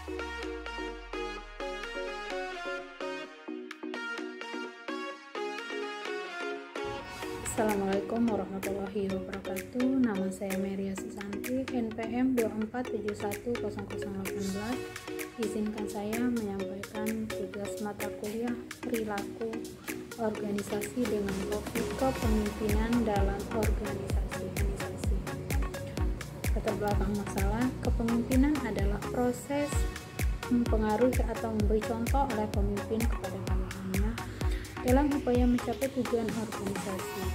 Assalamualaikum warahmatullahi wabarakatuh. Nama saya Meria Susanti, NPM 24710018. Izinkan saya menyampaikan tugas mata kuliah perilaku organisasi dengan topik kepemimpinan dalam organisasi. Latar belakang masalah, kepemimpinan adalah proses mempengaruhi atau memberi contoh oleh pemimpin kepada bawahannya dalam upaya mencapai tujuan organisasi.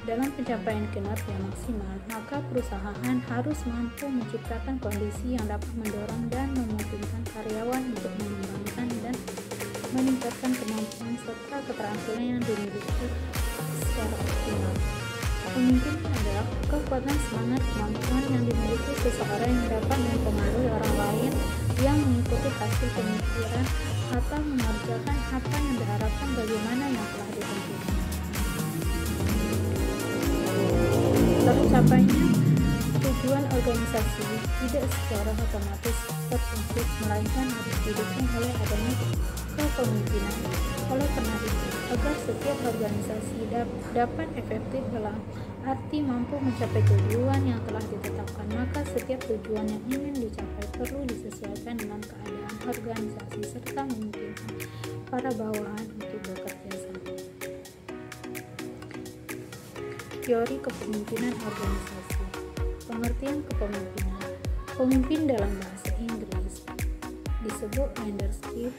Dalam pencapaian kinerja maksimal, maka perusahaan harus mampu menciptakan kondisi yang dapat mendorong dan memungkinkan karyawan untuk mengembangkan dan meningkatkan kemampuan serta keterampilan yang dimiliki secara optimal. Pemimpin adalah kekuatan semangat kemampuan yang dimiliki seseorang yang dapat mempengaruhi orang lain yang mengikuti hasil pemikiran atau mengerjakan apa yang diharapkan bagaimana yang telah ditentukan. Tercapainya tujuan organisasi tidak secara otomatis tertentu, melainkan harus didukung oleh adanya kepemimpinan. Oleh karena itu, agar setiap organisasi dapat efektif dalam arti mampu mencapai tujuan yang telah ditetapkan, maka setiap tujuan yang ingin dicapai perlu disesuaikan dengan keadaan organisasi serta memungkinkan para bawahan untuk bekerja sama. Teori kepemimpinan organisasi. Pengertian kepemimpinan. Pemimpin dalam bahasa Inggris disebut leadership,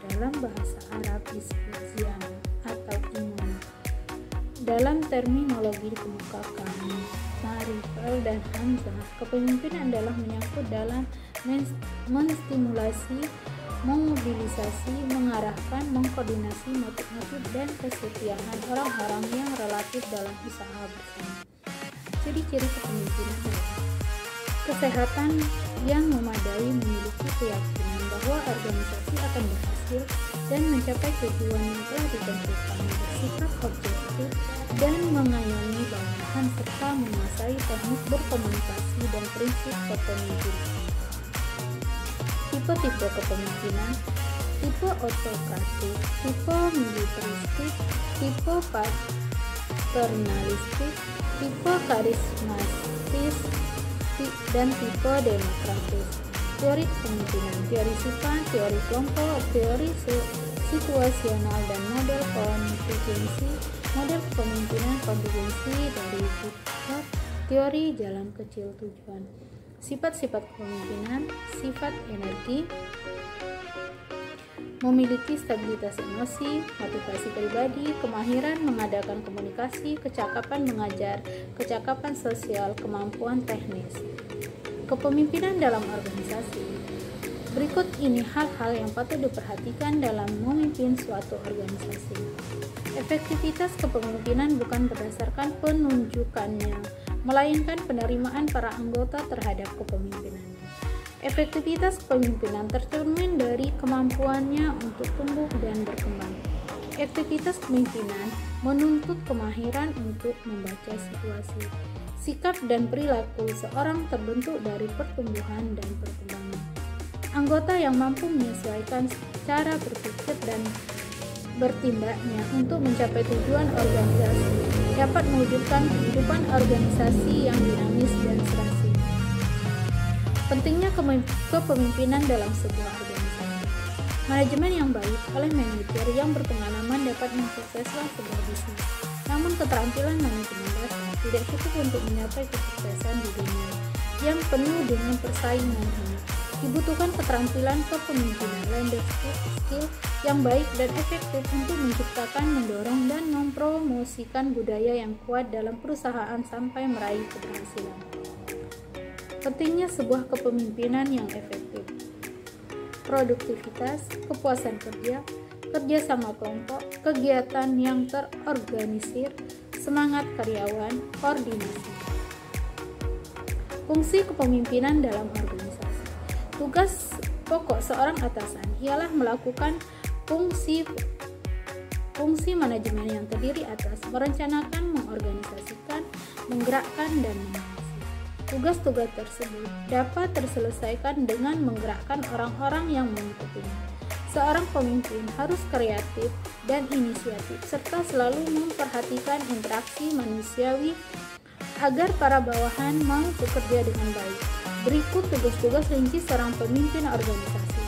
dalam bahasa Arab disebut ziana atau imam. Dalam terminologi dikemukakan Marifal dan Hamzah, kepemimpinan adalah menyangkut dalam menstimulasi, memobilisasi, mengarahkan, mengkoordinasi motif-motif dan kesetiaan orang-orang yang relatif dalam usaha bersama. Ciri-ciri kepemimpinan adalah kesehatan yang memadai, memiliki keyakinan bahwa organisasi akan berhasil dan mencapai tujuan yang telah ditentukan, bersikap objektif dan mengayomi bawahan serta menguasai teknik berkomunikasi dan prinsip kepemimpinan. Tipe-tipe kepemimpinan: tipe autokratik, tipe militeristik, tipe paternalistik, tipe karismatis, dan tipe demokratis. Teori kepemimpinan: teori sifat, teori kelompok, teori situasional, dan model kontingensi. Model kepemimpinan kontingensi dari teori jalan kecil tujuan. Sifat-sifat kepemimpinan: sifat energi, memiliki stabilitas emosi, motivasi pribadi, kemahiran mengadakan komunikasi, kecakapan mengajar, kecakapan sosial, kemampuan teknis. Kepemimpinan dalam organisasi. Berikut ini hal-hal yang patut diperhatikan dalam memimpin suatu organisasi. Efektivitas kepemimpinan bukan berdasarkan penunjukannya, melainkan penerimaan para anggota terhadap kepemimpinannya. Efektivitas kepemimpinan tercermin dari kemampuannya untuk tumbuh dan berkembang. Efektivitas kepemimpinan menuntut kemahiran untuk membaca situasi. Sikap dan perilaku seorang terbentuk dari pertumbuhan dan perkembangan. Anggota yang mampu menyesuaikan cara berpikir dan bertindaknya untuk mencapai tujuan organisasi dapat mewujudkan kehidupan organisasi yang dinamis dan serasi. Pentingnya kepemimpinan dalam sebuah organisasi. Manajemen yang baik oleh manajer yang berpengalaman dapat mensukseskan sebuah bisnis. Namun keterampilan manajemen dasar tidak cukup untuk mencapai kesuksesan di dunia yang penuh dengan persaingan ini. Dibutuhkan keterampilan kepemimpinan leadership skill yang baik dan efektif untuk menciptakan, mendorong, dan mempromosikan budaya yang kuat dalam perusahaan sampai meraih keberhasilan. Pentingnya sebuah kepemimpinan yang efektif. Produktivitas, kepuasan kerja, kerjasama kelompok, kegiatan yang terorganisir, semangat karyawan, koordinasi. Fungsi kepemimpinan dalam organisasi. Tugas pokok seorang atasan ialah melakukan fungsi manajemen yang terdiri atas merencanakan, mengorganisasikan, menggerakkan, dan mengawasi. Tugas-tugas tersebut dapat terselesaikan dengan menggerakkan orang-orang yang mengikutinya. Seorang pemimpin harus kreatif dan inisiatif serta selalu memperhatikan interaksi manusiawi agar para bawahan mau bekerja dengan baik. Berikut tugas-tugas rinci seorang pemimpin organisasi.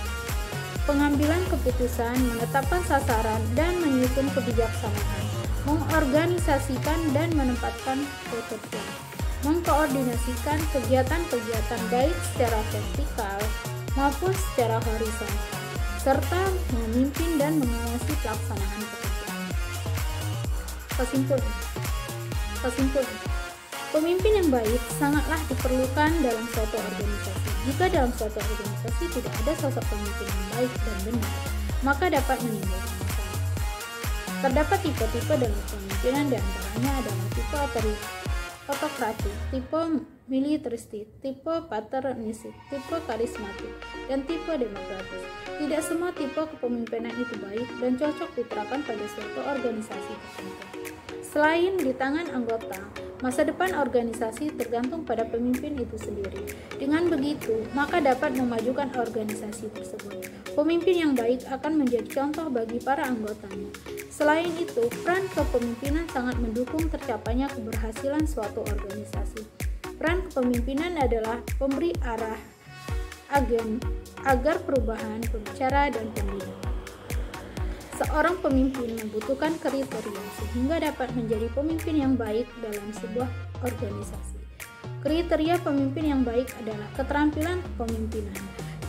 Pengambilan keputusan, menetapkan sasaran, dan menyusun kebijaksanaan, mengorganisasikan dan menempatkan pekerjaan, mengkoordinasikan kegiatan-kegiatan baik secara vertikal maupun secara horizontal, serta memimpin dan mengawasi pelaksanaan pekerjaan. Kesimpulan. Pemimpin yang baik sangatlah diperlukan dalam suatu organisasi. Jika dalam suatu organisasi tidak ada sosok pemimpin yang baik dan benar, maka dapat menimbulkan masalah. Terdapat tipe-tipe dalam kepemimpinan, diantaranya adalah tipe otokratik, tipe militeristik, tipe paternistik, tipe karismatik, dan tipe demokratis. Tidak semua tipe kepemimpinan itu baik dan cocok diterapkan pada suatu organisasi tertentu. Selain di tangan anggota, masa depan organisasi tergantung pada pemimpin itu sendiri. Dengan begitu, maka dapat memajukan organisasi tersebut. Pemimpin yang baik akan menjadi contoh bagi para anggotanya. Selain itu, peran kepemimpinan sangat mendukung tercapainya keberhasilan suatu organisasi. Peran kepemimpinan adalah pemberi arah agar perubahan berbicara dan pembina. Seorang pemimpin membutuhkan kriteria sehingga dapat menjadi pemimpin yang baik dalam sebuah organisasi. Kriteria pemimpin yang baik adalah keterampilan kepemimpinan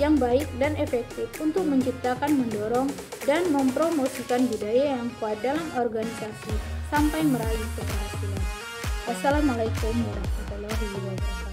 yang baik dan efektif untuk menciptakan, mendorong, dan mempromosikan budaya yang kuat dalam organisasi sampai meraih keberhasilan. Wassalamualaikum warahmatullahi wabarakatuh.